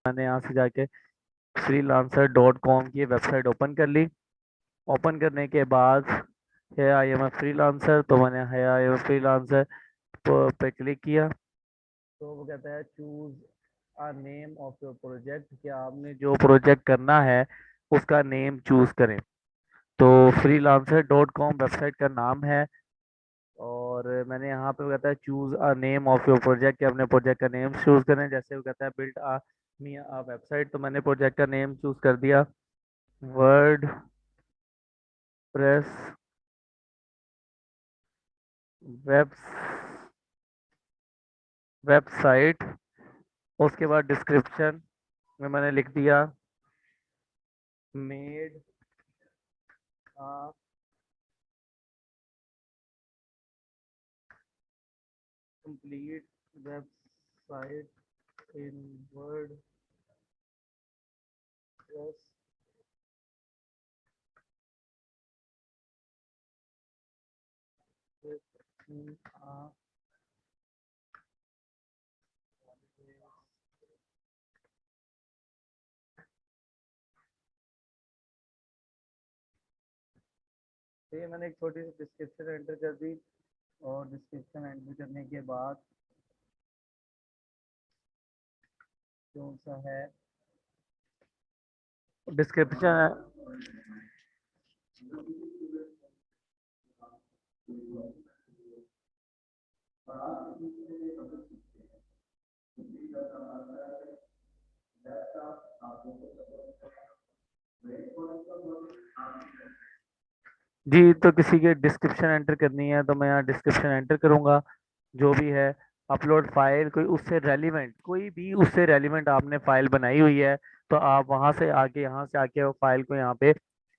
मैंने यहाँ से जाके freelancer.com की वेबसाइट ओपन कर ली। ओपन करने के बाद है आई एम ए फ्रीलांसर, तो मैंने है आई एम ए फ्रीलांसर पे क्लिक किया। तो वो कहता है choose a name of your project, कि आपने जो प्रोजेक्ट करना है उसका नेम चूज करें। तो freelancer.com वेबसाइट का नाम है, और मैंने यहाँ पे वो कहता है choose a name of your project, कि अपने प्रोजेक्ट का नेम चूज करें। जैसे वो कहता है build a me a website, तो मैंने प्रोजेक्ट का नेम चूज कर दिया वर्ड प्रेस वेब वेबसाइट। उसके बाद डिस्क्रिप्शन में मैंने लिख दिया made a complete website in word press in a तो ये मैंने एक छोटी सी डिस्क्रिप्शन एंटर कर दी, और डिस्क्रिप्शन एंटर करने के बाद कौन सा है डिस्क्रिप्शन। जी, तो किसी के डिस्क्रिप्शन एंटर करनी है तो मैं यहाँ डिस्क्रिप्शन एंटर करूँगा। जो भी है अपलोड फाइल, कोई उससे रेलिवेंट, कोई भी उससे रेलिवेंट आपने फाइल बनाई हुई है तो आप वहाँ से आके, यहाँ से आके वो फाइल को यहाँ पे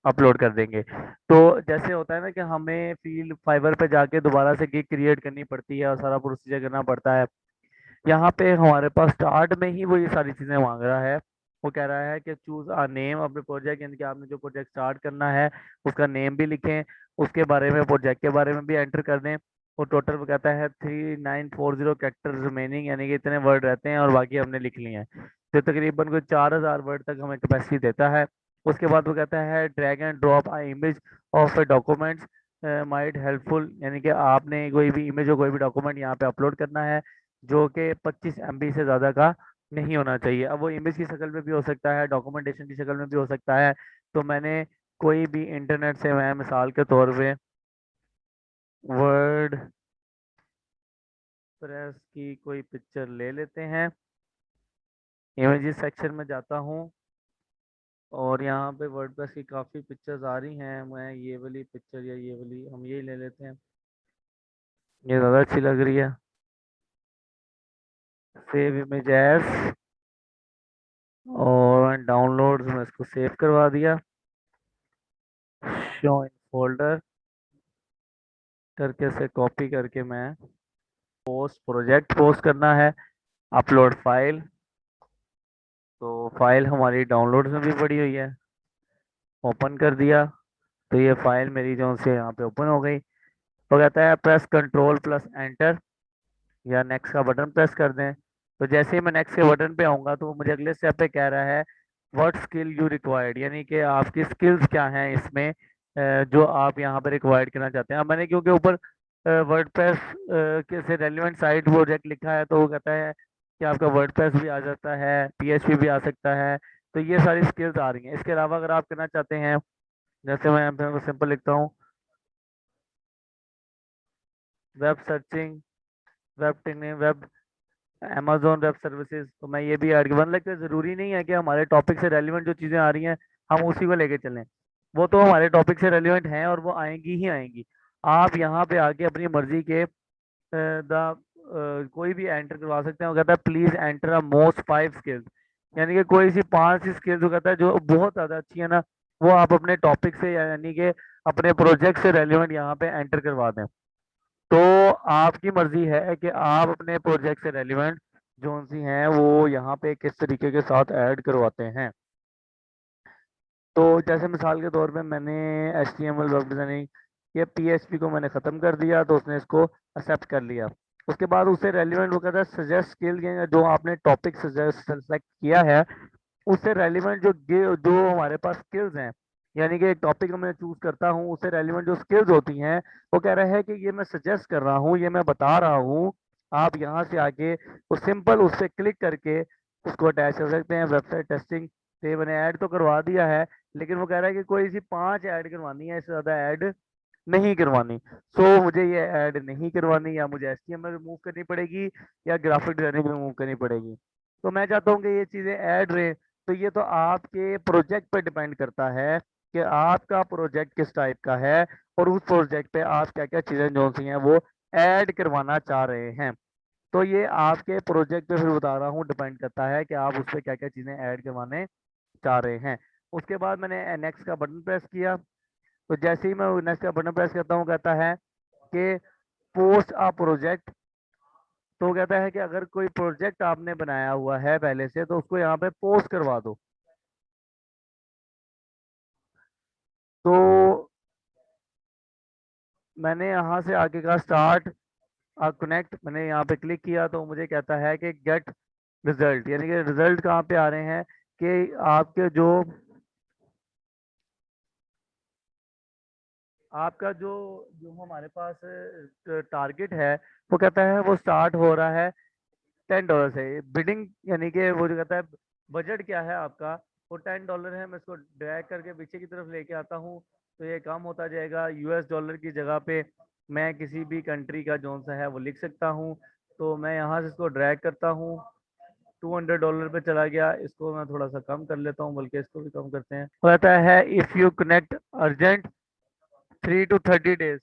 अपलोड कर देंगे। तो जैसे होता है ना कि हमें फील्ड फाइवर पे जाके दोबारा से गिग क्रिएट करनी पड़ती है और सारा प्रोसीजर करना पड़ता है। यहाँ पे हमारे पास स्टार्ट में ही वो ये सारी चीज़ें मांग रहा है। वो कह रहा है कि चूज अ नेम अपने प्रोजेक्ट, यानी कि आपने जो प्रोजेक्ट स्टार्ट करना है उसका नेम भी लिखें, उसके बारे में, प्रोजेक्ट के बारे में भी एंटर कर दें। वो टोटल वो कहता है 3940 कैरेक्टर रिमेनिंग, यानी कि इतने वर्ड रहते हैं और बाकी हमने लिख लिए हैं। तो तकरीबन कोई 4000 वर्ड तक हमें कैपेसिटी देता है। उसके बाद वो कहता है drag and drop a image of A documents might helpful, यानी कि आपने कोई भी इमेज और कोई भी डॉक्यूमेंट यहाँ पे अपलोड करना है जो कि 25 MB से ज़्यादा का नहीं होना चाहिए। अब वो इमेज की शक्ल में भी हो सकता है, डॉक्यूमेंटेशन की शक्ल में भी हो सकता है। तो मैंने कोई भी इंटरनेट से, मैं मिसाल के तौर पे वर्ड प्रेस की कोई पिक्चर ले लेते हैं। इमेजेस सेक्शन में जाता हूँ और यहाँ पे वर्डप्रेस की काफ़ी पिक्चर्स आ रही हैं। मैं ये वाली पिक्चर या ये वाली, हम यही ले लेते हैं, ये ज़्यादा अच्छी लग रही है। सेव इमेज एज, और डाउनलोड्स में इसको सेव करवा दिया। शो इन फोल्डर करके से कॉपी करके मैं पोस्ट प्रोजेक्ट पोस्ट करना है। अपलोड फाइल, तो फाइल हमारी डाउनलोड्स में भी पड़ी हुई है, ओपन कर दिया। तो ये फाइल मेरी जो से यहाँ पे ओपन हो गई। तो कहता है प्रेस कंट्रोल प्लस एंटर, या नेक्स्ट का बटन प्रेस कर दें। तो जैसे ही मैं नेक्स्ट के बटन पे आऊँगा तो वो मुझे अगले स्टेप पे कह रहा है व्हाट स्किल यू रिक्वायर्ड, यानी कि आपकी स्किल्स क्या हैं इसमें, जो आप यहाँ पर रिक्वायर्ड करना चाहते हैं। अब मैंने क्योंकि ऊपर वर्डप्रेस के से रेलिवेंट साइट प्रोजेक्ट लिखा है, तो वो कहता है कि आपका वर्डप्रेस भी आ जाता है, PHP भी आ सकता है। तो ये सारी स्किल्स आ रही हैं। इसके अलावा अगर आप करना चाहते हैं, जैसे मैं यहाँ पे सिंपल लिखता हूँ web searching, web technique, web Amazon web services, तो मैं ये भी ऐड, मतलब कि ज़रूरी नहीं है कि हमारे टॉपिक से रेलिवेंट जो चीज़ें आ रही हैं हम उसी को लेके चलें। वो तो हमारे टॉपिक से रेलिवेंट हैं और वो आएंगी ही आएंगी। आप यहाँ पे आके अपनी मर्जी के द कोई भी एंटर करवा सकते हैं। वो कहता है please enter a most 5 skills, यानी कि कोई सी 5 स्किल्स वो कहता है जो बहुत ज़्यादा अच्छी है ना, वो आप अपने टॉपिक से, यानी कि अपने प्रोजेक्ट से रेलिवेंट यहाँ पे एंटर करवा दें। तो आपकी मर्जी है कि आप अपने प्रोजेक्ट से रेलिवेंट जो सी हैं वो यहाँ पे किस तरीके के साथ ऐड करवाते हैं। तो जैसे मिसाल के तौर पे मैंने HTML वेब डिज़ाइनिंग या PHP को मैंने ख़त्म कर दिया, तो उसने इसको एक्सेप्ट कर लिया। उसके बाद उससे रेलिवेंट वो कहता है सजेस्ट स्किल, जो आपने टॉपिक सजेस्ट सेलेक्ट किया है उससे रेलिवेंट जो हमारे पास स्किल्स हैं, यानी कि एक टॉपिक मैं चूज करता हूँ उससे रेलिवेंट जो स्किल्स होती हैं, वो कह रहा है कि ये मैं सजेस्ट कर रहा हूँ, ये मैं बता रहा हूँ, आप यहाँ से आके वो सिंपल उस पर क्लिक करके उसको अटैच कर सकते हैं। वेबसाइट टेस्टिंग पे मैंने ऐड तो करवा दिया है, लेकिन वो कह रहा है कि कोई सी 5 ऐड करवानी है, इससे ज़्यादा ऐड नहीं करवानी। सो मुझे ये ऐड नहीं करवानी, या मुझे HTML रिमूव करनी पड़ेगी या ग्राफिक डिजाइनिंग रिमूव करनी पड़ेगी। तो मैं चाहता हूँ कि ये चीज़ें ऐड रहे। तो ये तो आपके प्रोजेक्ट पे डिपेंड करता है कि आपका प्रोजेक्ट किस टाइप का है और उस प्रोजेक्ट पे आप क्या क्या चीज़ें जो सी हैं वो ऐड करवाना चाह रहे हैं। तो ये आपके प्रोजेक्ट पे फिर बता रहा हूँ डिपेंड करता है कि आप उस पर क्या क्या चीज़ें ऐड करवाने चाह रहे हैं। उसके बाद मैंने नेक्स्ट का बटन प्रेस किया, तो जैसे ही मैं नेक्स्ट का बटन प्रेस करता हूँ कहता है कि पोस्ट अ प्रोजेक्ट। तो वो कहता है कि अगर कोई प्रोजेक्ट आपने बनाया हुआ है पहले से तो उसको यहाँ पे पोस्ट करवा दो। तो मैंने यहाँ से आगे का स्टार्ट कनेक्ट, मैंने यहाँ पे क्लिक किया तो मुझे कहता है कि गेट रिजल्ट, यानी कि रिजल्ट कहाँ पे आ रहे हैं कि आपके जो आपका जो जो हमारे पास टारगेट है वो कहता है वो स्टार्ट हो रहा है $10 से बिडिंग, यानी कि वो जो कहता है बजट क्या है आपका, वो $10 है। मैं इसको ड्रैग करके पीछे की तरफ लेके आता हूँ तो ये कम होता जाएगा। US डॉलर की जगह पे मैं किसी भी कंट्री का जोन सा है वो लिख सकता हूँ। तो मैं यहाँ से इसको ड्रैग करता हूँ, $200 पे चला गया। इसको मैं थोड़ा सा कम कर लेता हूँ, बल्कि इसको भी कम करते हैं। वो कहता है if you connect urgent 3 to 30 days,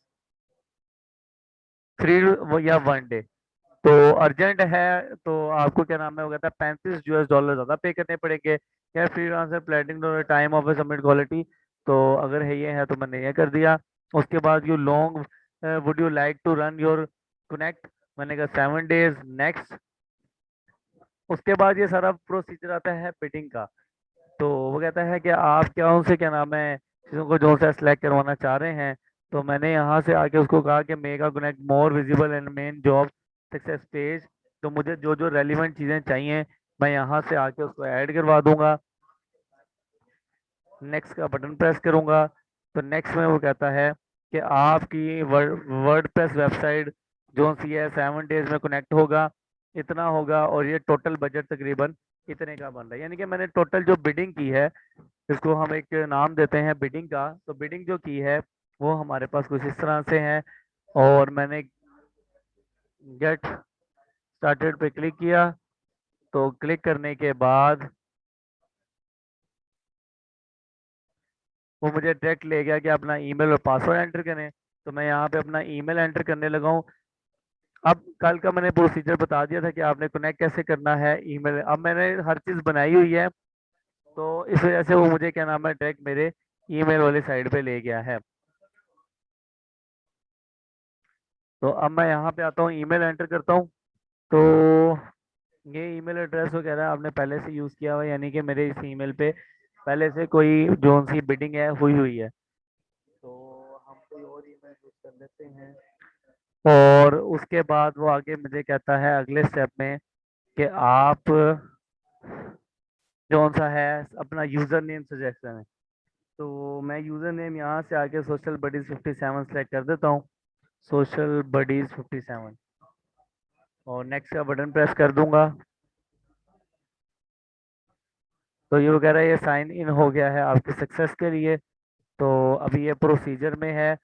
3 या 1 day। तो अर्जेंट है तो आपको क्या नाम है, वो कहता है $35 ज़्यादा पे करने पड़ेंगे। या freelancer plating time of submit quality, तो अगर है ये है तो मैंने ये कर दिया। उसके बाद you long would you like to run your connect, मैंने कहा 7 days, नेक्स्ट। उसके बाद ये सारा प्रोसीजर आता है बिडिंग का। तो वो कहता है कि आप क्या उनसे क्या नाम है चीज़ों को जो सा सिलेक्ट करवाना चाह रहे हैं। तो मैंने यहाँ से आके उसको कहा कि make a connect more visible and main job success page. तो मुझे जो जो रेलिवेंट चीज़ें चाहिए मैं यहाँ से आके उसको ऐड करवा दूंगा। नेक्स्ट का बटन प्रेस करूंगा तो नेक्स्ट में वो कहता है कि आपकी वर्डप्रेस वेबसाइट जो सी है 7 days में कनेक्ट होगा, इतना होगा, और ये टोटल बजट तकरीबन इतने का बन रहा है। यानी कि मैंने टोटल जो बिडिंग की है, इसको हम एक नाम देते हैं बिडिंग का। तो बिडिंग जो की है वो हमारे पास कुछ इस तरह से है। और मैंने गेट स्टार्टेड पे क्लिक किया, तो क्लिक करने के बाद वो मुझे डायरेक्ट ले गया कि अपना ईमेल और पासवर्ड एंटर करें। तो मैं यहाँ पे अपना ईमेल एंटर करने लगा हूँ। अब कल का मैंने प्रोसीजर बता दिया था कि आपने कनेक्ट कैसे करना है ईमेल, अब मैंने हर चीज़ बनाई हुई है। तो इस वजह से वो मुझे क्या नाम है डायरेक्ट मेरे ईमेल वाली साइड पे ले गया है। तो अब मैं यहाँ पे आता हूँ, ईमेल एंटर करता हूँ। तो ये ईमेल एड्रेस वगैरह आपने पहले से यूज़ किया हुआ है, यानी कि मेरे इस ईमेल पे पहले से कोई जोन सी बिडिंग है हुई हुई है। तो हम कोई और ईमेल यूज़ कर लेते हैं। और उसके बाद वो आगे मुझे कहता है अगले स्टेप में कि आप कौन सा है अपना यूज़र नेम सजेक्शन है। तो मैं यूज़र नेम यहाँ से आके सोशल बडीज 57 सेलेक्ट कर देता हूँ, सोशल बडीज 57, और नेक्स्ट का बटन प्रेस कर दूंगा। तो ये वगैरह ये साइन इन हो गया है आपके सक्सेस के लिए। तो अभी ये प्रोसीजर में है।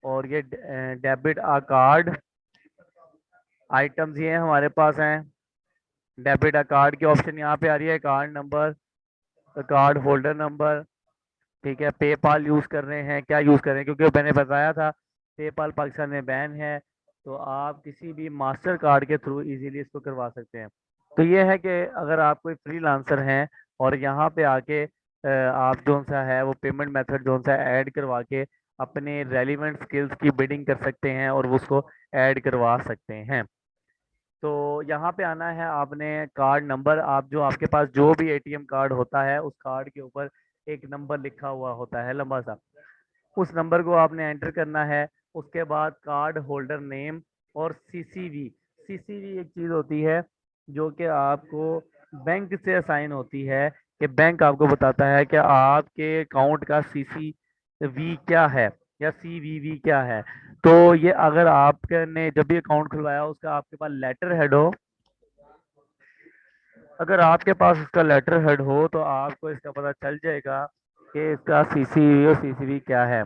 और ये डेबिट आ कार्ड आइटम्स ये हमारे पास हैं। डेबिट आ कार्ड की ऑप्शन यहाँ पे आ रही है, card number, card holder number, ठीक है। पेपाल यूज़ कर रहे हैं, क्या यूज़ कर रहे हैं, क्योंकि मैंने बताया था पेपाल पाकिस्तान में बैन है। तो आप किसी भी मास्टर कार्ड के थ्रू इजीली इसको करवा सकते हैं। तो ये है कि अगर आप कोई फ्रीलांसर हैं और यहाँ पे आके आप जो सा है वो पेमेंट मेथड जो सा ऐड करवा के अपने रेलिवेंट स्किल्स की बिडिंग कर सकते हैं और उसको ऐड करवा सकते हैं। तो यहाँ पे आना है आपने, कार्ड नंबर, आप जो आपके पास जो भी ATM कार्ड होता है उस कार्ड के ऊपर एक नंबर लिखा हुआ होता है लंबा सा, उस नंबर को आपने एंटर करना है। उसके बाद कार्ड होल्डर नेम और CCV, सीसीवी एक चीज होती है जो कि आपको बैंक से असाइन होती है, कि बैंक आपको बताता है कि आपके अकाउंट का सीसीवी क्या है या सीवीवी क्या है। तो ये अगर आपने जब भी अकाउंट खुलवाया उसका आपके पास लेटर हेड हो, अगर आपके पास उसका लेटर हेड हो तो आपको इसका पता चल जाएगा कि इसका सीसीवी और सीसीवी क्या है।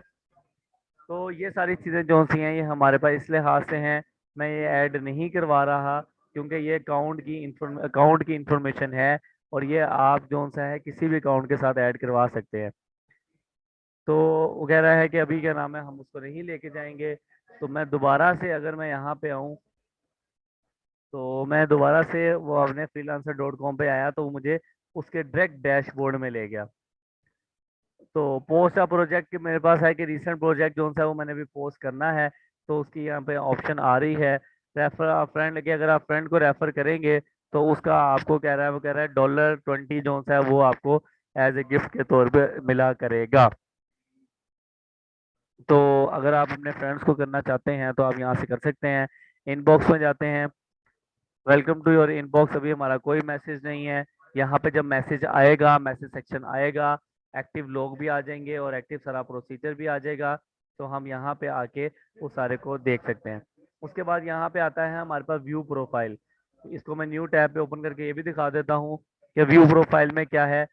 तो ये सारी चीज़ें जो सी हैं ये हमारे पास इस लिहाज से हैं, मैं ये ऐड नहीं करवा रहा क्योंकि ये अकाउंट की इंफॉर्मेशन है, और ये आप जो सा है किसी भी अकाउंट के साथ ऐड करवा सकते हैं। तो वो कह रहा है कि अभी क्या नाम है हम उसको नहीं लेके जाएंगे। तो मैं दोबारा से अगर मैं यहाँ पे आऊँ, तो मैं दोबारा से वो अपने freelancer.com पे आया तो वो मुझे उसके डायरेक्ट डैशबोर्ड में ले गया। तो पोस्ट का प्रोजेक्ट मेरे पास है कि रीसेंट प्रोजेक्ट जो सा है वो मैंने भी पोस्ट करना है, तो उसकी यहाँ पे ऑप्शन आ रही है रेफर फ्रेंड के। अगर आप फ्रेंड को रेफर करेंगे तो उसका आपको कह रहा है, वो कह रहा है $20 जो सा है वो आपको एज ए गिफ्ट के तौर पे मिला करेगा। तो अगर आप अपने फ्रेंड्स को करना चाहते हैं तो आप यहाँ से कर सकते हैं। इनबॉक्स में जाते हैं, वेलकम टू योर इनबॉक्स। अभी हमारा कोई मैसेज नहीं है। यहाँ पे जब मैसेज आएगा, मैसेज सेक्शन आएगा, एक्टिव लोग भी आ जाएंगे और एक्टिव सारा प्रोसीजर भी आ जाएगा। तो हम यहाँ पे आके उस सारे को देख सकते हैं। उसके बाद यहाँ पे आता है हमारे पास व्यू प्रोफाइल। इसको मैं न्यू टैब पे ओपन करके ये भी दिखा देता हूँ कि व्यू प्रोफाइल में क्या है।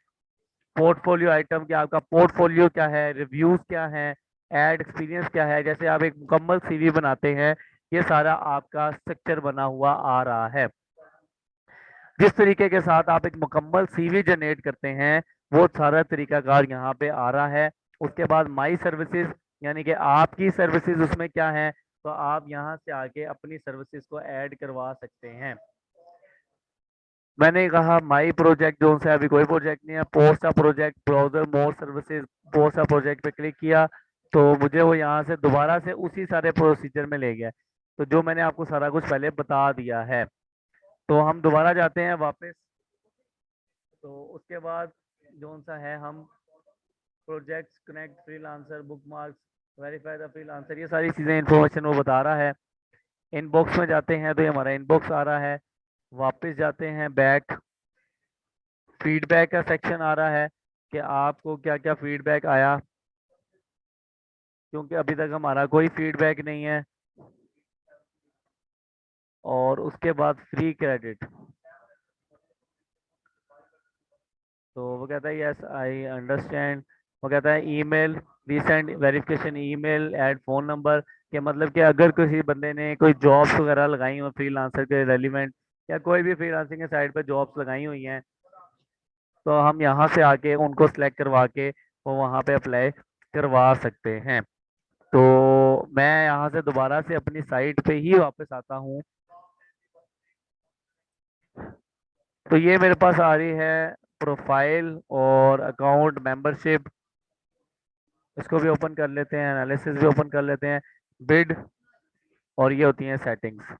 पोर्टफोलियो आइटम क्या, आपका पोर्टफोलियो क्या है, रिव्यूज क्या है, एड एक्सपीरियंस क्या है। जैसे आप एक मुकम्मल सीवी बनाते हैं, ये सारा आपका स्ट्रक्चर बना हुआ आ रहा है। जिस तरीके के साथ आप एक मुकम्मल सीवी जनरेट करते हैं वो सारा तरीकाकार यहाँ पे आ रहा है। उसके बाद माई सर्विसेज, यानी कि आपकी सर्विसेज उसमें क्या है, तो आप यहाँ से आके अपनी सर्विसेज को ऐड करवा सकते हैं। मैंने कहा माई प्रोजेक्ट जो से अभी कोई प्रोजेक्ट नहीं है। पोस्ट का प्रोजेक्ट, ब्राउजर मोर सर्विसेज, पोस्ट का प्रोजेक्ट पे क्लिक किया तो मुझे वो यहाँ से दोबारा से उसी सारे प्रोसीजर में ले गया। तो जो मैंने आपको सारा कुछ पहले बता दिया है। तो हम दोबारा जाते हैं वापस। तो उसके बाद जो सा है हम projects, connect, freelancer, bookmarks, verify the freelancer, ये सारी चीज़ें इन्फॉर्मेशन वो बता रहा है। इनबॉक्स में जाते हैं तो ये हमारा इनबॉक्स आ रहा है। वापस जाते हैं बैक, फीडबैक का सेक्शन आ रहा है कि आपको क्या क्या फीडबैक आया, क्योंकि अभी तक हमारा कोई फीडबैक नहीं है। और उसके बाद फ्री क्रेडिट, तो वो कहता है यस आई अंडरस्टैंड। वो कहता है email, recent verification email, add phone number, के मतलब कि अगर किसी बंदे ने कोई जॉब्स वगैरह लगाई हो फ्रीलांसर के रेलिवेंट, या कोई भी फ्रीलांसिंग के साइट पे जॉब्स लगाई हुई हैं, तो हम यहाँ से आके उनको सेलेक्ट करवा के वो वहाँ पे अप्लाई करवा सकते हैं। तो मैं यहाँ से दोबारा से अपनी साइट पे ही वापस आता हूँ। तो ये मेरे पास आ रही है प्रोफाइल और अकाउंट मेंबरशिप। इसको भी ओपन कर लेते हैं, एनालिसिस भी ओपन कर लेते हैं, बिड, और ये होती हैं सेटिंग्स।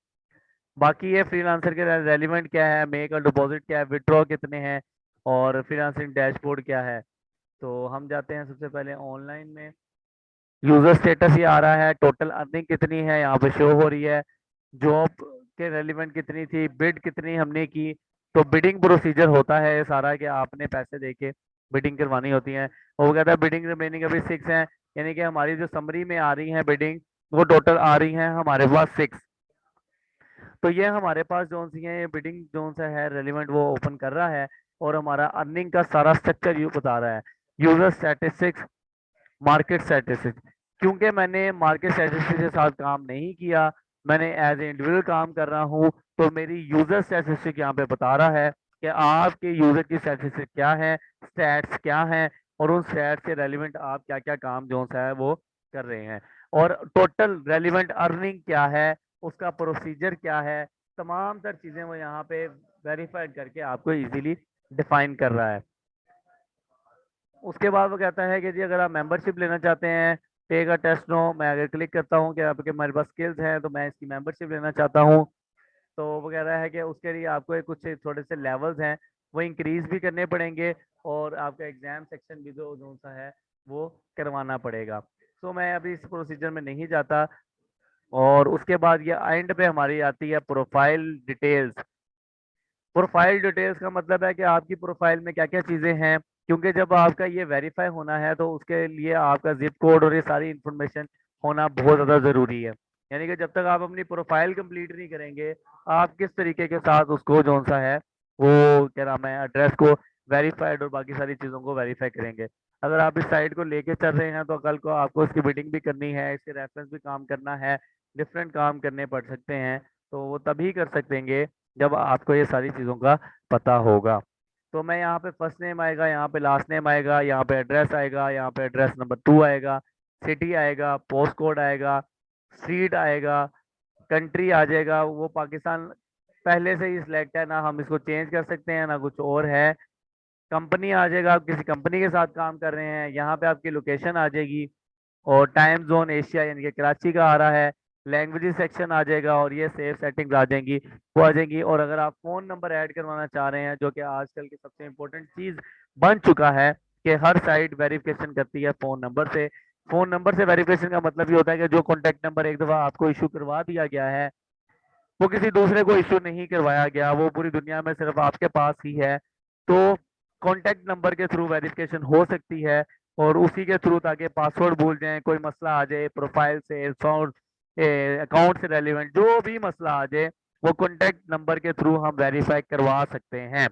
बाकी ये फ्रीलांसर के रेलिवेंट क्या है, मेक और डिपॉजिट क्या है, विड्रॉ कितने हैं, और फ्रीलांसिंग डैशबोर्ड क्या है। तो हम जाते हैं सबसे पहले ऑनलाइन में। यूजर स्टेटस ये आ रहा है, टोटल अर्निंग कितनी है यहाँ पे शो हो रही है, जॉब के रेलिवेंट कितनी थी, बिड कितनी हमने की। तो बिडिंग प्रोसीजर होता है ये सारा कि आपने पैसे देके बिडिंग करवानी होती है। और वो कहता है बिडिंग रिमेनिंग अभी 6 है, यानी कि हमारी जो समरी में आ रही है बिडिंग वो टोटल आ रही है हमारे पास 6। तो ये हमारे पास जोन सी है, ये बिडिंग जोन सा है रेलिवेंट वो ओपन कर रहा है, और हमारा अर्निंग का सारा स्ट्रक्चर यू बता रहा है। यूजर स्टैटिस्टिक्स, मार्केट स्टैटिस्टिक्स, क्योंकि मैंने मार्केट स्टैटिस्टिक्स के साथ काम नहीं किया, मैंने एज ए इंडिविजुअल काम कर रहा हूँ, तो मेरी यूजर स्टैटिस्टिक यहाँ पे बता रहा है कि आपके यूजर की स्टैटिस्टिक क्या है, स्टैट्स क्या है, और उन स्टैट्स से रेलिवेंट आप क्या क्या काम जो सा है वो कर रहे हैं, और टोटल रेलिवेंट अर्निंग क्या है, उसका प्रोसीजर क्या है, तमाम तर चीज़ें वो यहाँ पे वेरीफाइड करके आपको इजीली डिफाइन कर रहा है। उसके बाद वो कहता है कि जी अगर आप मेंबरशिप लेना चाहते हैं, टेक अ टेस्ट नो, मैं अगर क्लिक करता हूँ कि आपके मेरे पास स्किल्स हैं तो मैं इसकी मेंबरशिप लेना चाहता हूँ, तो वो कह रहा है कि उसके लिए आपको कुछ थोड़े से लेवल्स हैं वो इंक्रीज भी करने पड़ेंगे, और आपका एग्जाम सेक्शन भी जो जो सा है वो करवाना पड़ेगा। तो मैं अभी इस प्रोसीजर में नहीं जाता। और उसके बाद ये एंड पे हमारी आती है प्रोफाइल डिटेल्स। प्रोफाइल डिटेल्स का मतलब है कि आपकी प्रोफाइल में क्या क्या चीज़ें हैं, क्योंकि जब आपका ये वेरीफाई होना है तो उसके लिए आपका जिप कोड और ये सारी इंफॉर्मेशन होना बहुत ज़्यादा ज़रूरी है। यानी कि जब तक आप अपनी प्रोफाइल कंप्लीट नहीं करेंगे, आप किस तरीके के साथ उसको जो सा है वो क्या नाम है एड्रेस को वेरीफाइड और बाकी सारी चीज़ों को वेरीफाई करेंगे। अगर आप इस साइट को लेके चल रहे हैं तो कल को आपको इसकी बिडिंग भी करनी है, इसके रेफरेंस भी काम करना है, डिफरेंट काम करने पड़ सकते हैं। तो वो तभी कर सकेंगे जब आपको ये सारी चीज़ों का पता होगा। तो मैं यहाँ पे फर्स्ट नेम आएगा, यहाँ पे लास्ट नेम आएगा, यहाँ पे एड्रेस आएगा, यहाँ पे एड्रेस नंबर 2 आएगा, सिटी आएगा, पोस्ट कोड आएगा, स्ट्रीट आएगा, कंट्री आ जाएगा। वो पाकिस्तान पहले से ही सिलेक्ट है, ना हम इसको चेंज कर सकते हैं ना कुछ और है। कंपनी आ जाएगा, आप किसी कंपनी के साथ काम कर रहे हैं, यहाँ पे आपकी लोकेशन आ जाएगी। और टाइम जोन एशिया यानी कि कराची का आ रहा है। लैंग्वेज सेक्शन आ जाएगा और ये सेव सेटिंग्स आ जाएंगी, वो आ जाएंगी। और अगर आप फ़ोन नंबर ऐड करवाना चाह रहे हैं, जो कि आजकल की सबसे इम्पोर्टेंट चीज़ बन चुका है कि हर साइट वेरिफिकेशन करती है फ़ोन नंबर से। फ़ोन नंबर से वेरिफिकेशन का मतलब ये होता है कि जो कॉन्टैक्ट नंबर एक दफ़ा आपको इशू करवा दिया गया है, वो किसी दूसरे को इशू नहीं करवाया गया, वो पूरी दुनिया में सिर्फ आपके पास ही है। तो कॉन्टैक्ट नंबर के थ्रू वेरिफिकेशन हो सकती है, और उसी के थ्रू, ताकि पासवर्ड भूल जाएं, कोई मसला आ जाए प्रोफाइल से, अकाउंट से रेलिवेंट जो भी मसला आ जाए, वो कॉन्टैक्ट नंबर के थ्रू हम वेरीफाई करवा सकते हैं।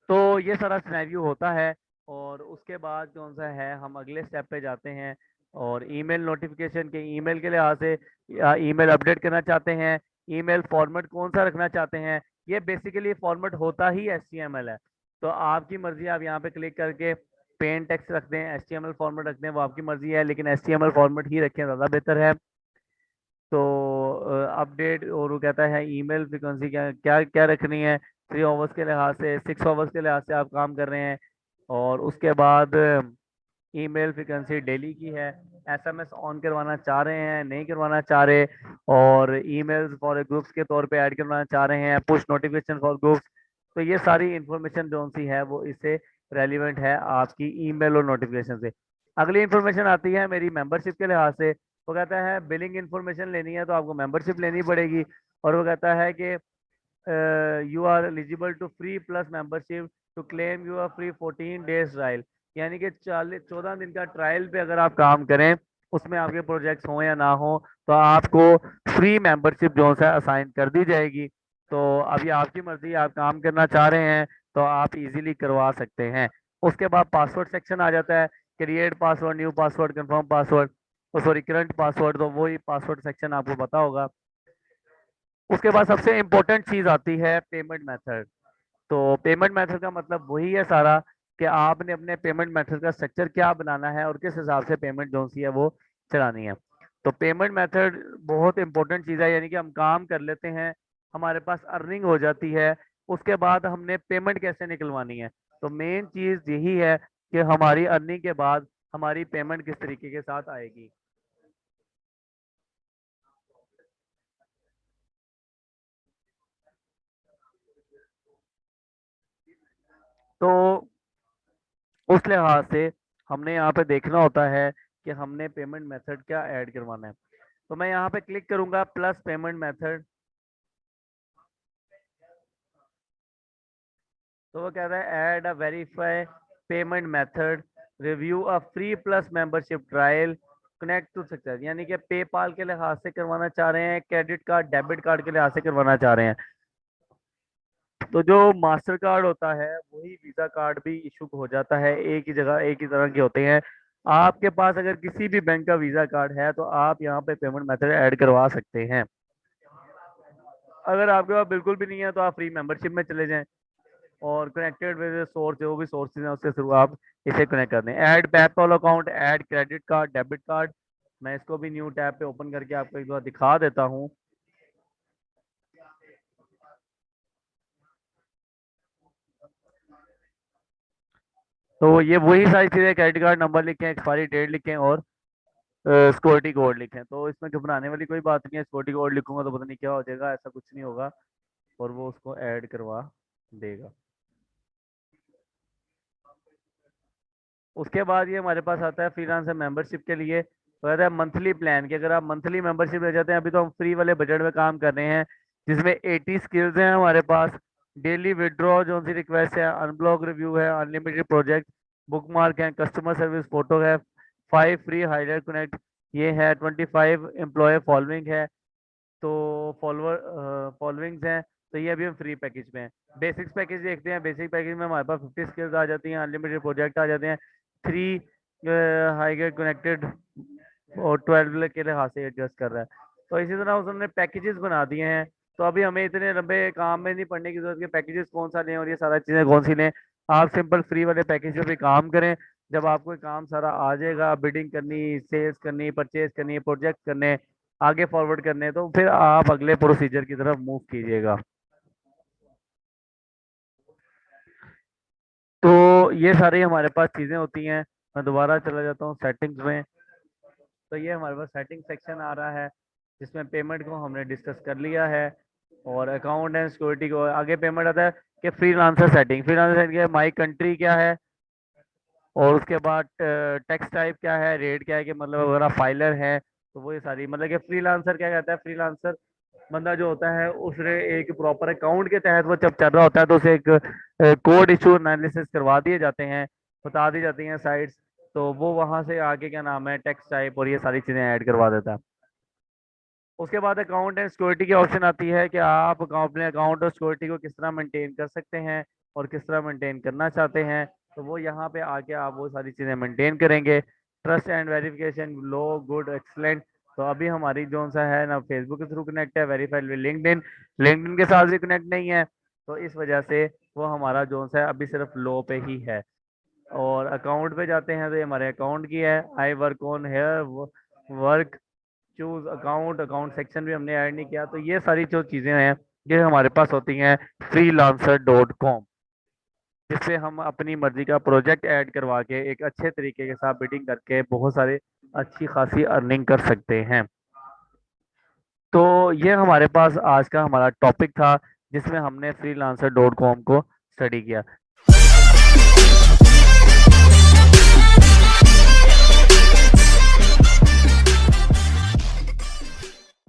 तो ये सारा सिनेरियो होता है। और उसके बाद कौन सा है, हम अगले स्टेप पे जाते हैं। और ईमेल नोटिफिकेशन के ईमेल के लिहाज से, या ईमेल अपडेट करना चाहते हैं, ईमेल फॉर्मेट कौन सा रखना चाहते हैं। ये बेसिकली फॉर्मेट होता ही HTML है। तो आपकी मर्जी, आप यहाँ पे क्लिक करके पेन टेक्स्ट रख दें, HTML फॉर्मेट रख दें, वो आपकी मर्जी है, लेकिन HTML फॉर्मेट ही रखें, ज़्यादा बेहतर है। तो अपडेट, और वो कहता है ईमेल फ्रिक्वेंसी क्या क्या क्या रखनी है, 3 आवर्स के लिहाज से, 6 आवर्स के लिहाज से आप काम कर रहे हैं। और उसके बाद ईमेल फ्रिक्वेंसी डेली की है, SMS ऑन करवाना चाह रहे हैं नहीं करवाना चाह रहे, और ईमेल्स फॉर ग्रुप्स के तौर पे ऐड करवाना चाह रहे हैं, पुश नोटिफिकेशन फॉर ग्रुप्स। तो ये सारी इंफॉर्मेशन जो सी है वो इससे रेलिवेंट है आपकी ईमेल और नोटिफिकेशन से। अगली इंफॉर्मेशन आती है मेरी मेंबरशिप के लिहाज से। वो कहता है बिलिंग इंफॉर्मेशन लेनी है तो आपको मेंबरशिप लेनी पड़ेगी। और वो कहता है कि you are eligible to free plus membership to claim you are free 14 days trial. यानी कि 14 दिन का ट्रायल पे अगर आप काम करें, उसमें आपके प्रोजेक्ट्स हों या ना हो, तो आपको फ्री मेंबरशिप जो है असाइन कर दी जाएगी। तो अभी आपकी मर्जी, आप काम करना चाह रहे हैं तो आप इजीली करवा सकते हैं। उसके बाद पासवर्ड सेक्शन आ जाता है, create password, new password, confirm password, sorry current password, तो वही पासवर्ड सेक्शन आपको पता होगा। उसके बाद सबसे इम्पोर्टेंट चीज आती है पेमेंट मेथड। तो पेमेंट मेथड का मतलब वही है सारा, कि आपने अपने पेमेंट मेथड का स्ट्रक्चर क्या बनाना है और किस हिसाब से पेमेंट जो सी है वो चलानी है। तो पेमेंट मेथड बहुत इंपॉर्टेंट चीज़ है, यानी कि हम काम कर लेते हैं, हमारे पास अर्निंग हो जाती है, उसके बाद हमने पेमेंट कैसे निकलवानी है। तो मेन चीज़ यही है कि हमारी अर्निंग के बाद हमारी पेमेंट किस तरीके के साथ आएगी। तो उस लिहाज से हमने यहाँ पे देखना होता है कि हमने पेमेंट मेथड क्या ऐड करवाना है। तो मैं यहाँ पे क्लिक करूंगा प्लस पेमेंट मेथड। तो वो कह रहा है add a verify payment method, review a free plus membership trial, connect to success. यानी कि पेपाल के लिहाज से करवाना चाह रहे हैं, क्रेडिट कार्ड डेबिट कार्ड के लिहाज से करवाना चाह रहे हैं। तो जो मास्टर कार्ड होता है वही वीजा कार्ड भी इशू हो जाता है, एक ही जगह एक ही तरह के होते हैं। आपके पास अगर किसी भी बैंक का वीजा कार्ड है तो आप यहाँ पे पेमेंट मेथड ऐड करवा सकते हैं। अगर आपके पास बिल्कुल भी नहीं है तो आप फ्री मेंबरशिप में चले जाएं, और कनेक्टेड विद सोर्स, जो भी सोर्सेज हैं उसके थ्रू आप इसे कनेक्ट कर दें। Add PayPal account, add credit card, debit card. मैं इसको भी न्यू टैब पे ओपन करके आपको एक बार दिखा देता हूँ। तो ये वही सारी चीज़ें, क्रेडिट कार्ड नंबर लिखें, एक्सपायरी डेट लिखें, और सिक्योरिटी कोड लिखें। तो इसमें घबराने वाली कोई बात नहीं है, सिक्योरिटी कोड लिखूंगा तो पता नहीं क्या हो जाएगा, ऐसा कुछ नहीं होगा, और वो उसको ऐड करवा देगा। उसके बाद ये हमारे पास आता है फ्रीलांसर मेंबरशिप के लिए। तो कहता है मंथली प्लान, कि अगर आप मंथली मेंबरशिप ले जाते हैं, अभी तो हम फ्री वाले बजट में काम कर रहे हैं जिसमें 80 स्किल्स हैं हमारे पास, डेली विड्रॉ जो सी रिक्वेस्ट है, अनब्लॉक रिव्यू है, अनलिमिटेड प्रोजेक्ट, बुक मार्क है, कस्टमर सर्विस फोटो है, 5 फ्री हाईलाइट कनेक्ट, ये है 25 एम्प्लॉय फॉलोइंग है, तो फॉलोइंग्स हैं। तो ये अभी हम फ्री पैकेज में हैं। बेसिक्स पैकेज देखते हैं, बेसिक पैकेज में हमारे पास 50 स्किल्स आ जाती हैं, अनलिमिटेड प्रोजेक्ट आ जाते हैं, 3 हाई गेट कनेक्टेड, और 12 के लिहाज से एडजस्ट कर रहा है। तो इसी तरह उसने पैकेजेस बना दिए हैं। तो अभी हमें इतने लंबे काम में नहीं पड़ने की जरूरत कि पैकेजेस कौन सा लें और ये सारा चीज़ें कौन सी लें। आप सिंपल फ्री वाले पैकेज पे भी काम करें। जब आपको ये काम सारा आ जाएगा, बिडिंग करनी, सेल्स करनी, परचेज करनी, प्रोजेक्ट करने, आगे फॉरवर्ड करने, तो फिर आप अगले प्रोसीजर की तरफ मूव कीजिएगा। तो ये सारी हमारे पास चीज़ें होती हैं। मैं दोबारा चला जाता हूँ सेटिंग्स में। तो ये हमारे पास सेटिंग सेक्शन आ रहा है जिसमें पेमेंट को हमने डिस्कस कर लिया है, और अकाउंट एंड सिक्योरिटी को आगे पेमेंट आता है कि freelancer setting, freelancer setting my country क्या है, और उसके बाद टेक्स्ट टाइप क्या है, रेट क्या है, कि मतलब अगर आप फाइलर है तो वो ये सारी, मतलब कि फ्रीलांसर क्या कहता है, फ्रीलांसर बंदा जो होता है उसने एक प्रॉपर अकाउंट के तहत वो जब चल रहा होता है तो उसे एक कोड इशू एनालिसिस करवा दिए जाते हैं, बता दी जाती हैं साइट्स, तो वो वहां से आगे क्या नाम है टेक्स्ट टाइप और ये सारी चीजें ऐड करवा देता है। उसके बाद अकाउंट एंड सिक्योरिटी की ऑप्शन आती है कि आप अपने अकाउंट और सिक्योरिटी को किस तरह मेंटेन कर सकते हैं और किस तरह मेंटेन करना चाहते हैं। तो वो यहाँ पे आके आप वो सारी चीज़ें मेंटेन करेंगे। Trust and verification, low, good, excellent. तो अभी हमारी जो सा है ना फेसबुक के थ्रू कनेक्ट है, वेरीफाइड विद लिंक्डइन, लिंक्डइन के साथ भी कनेक्ट नहीं है, तो इस वजह से वो हमारा जो सा है अभी सिर्फ लो पे ही है। और अकाउंट पे जाते हैं तो ये हमारे अकाउंट की है, I work on hair work, choose account, account section भी हमने ऐड नहीं किया। तो ये सारी जो चीज़ें हैं ये हमारे पास होती हैं freelancer.com, जिससे हम अपनी मर्जी का प्रोजेक्ट ऐड करवा के एक अच्छे तरीके के साथ बिडिंग करके बहुत सारे अच्छी खासी अर्निंग कर सकते हैं। तो ये हमारे पास आज का हमारा टॉपिक था जिसमें हमने freelancer.com को स्टडी किया।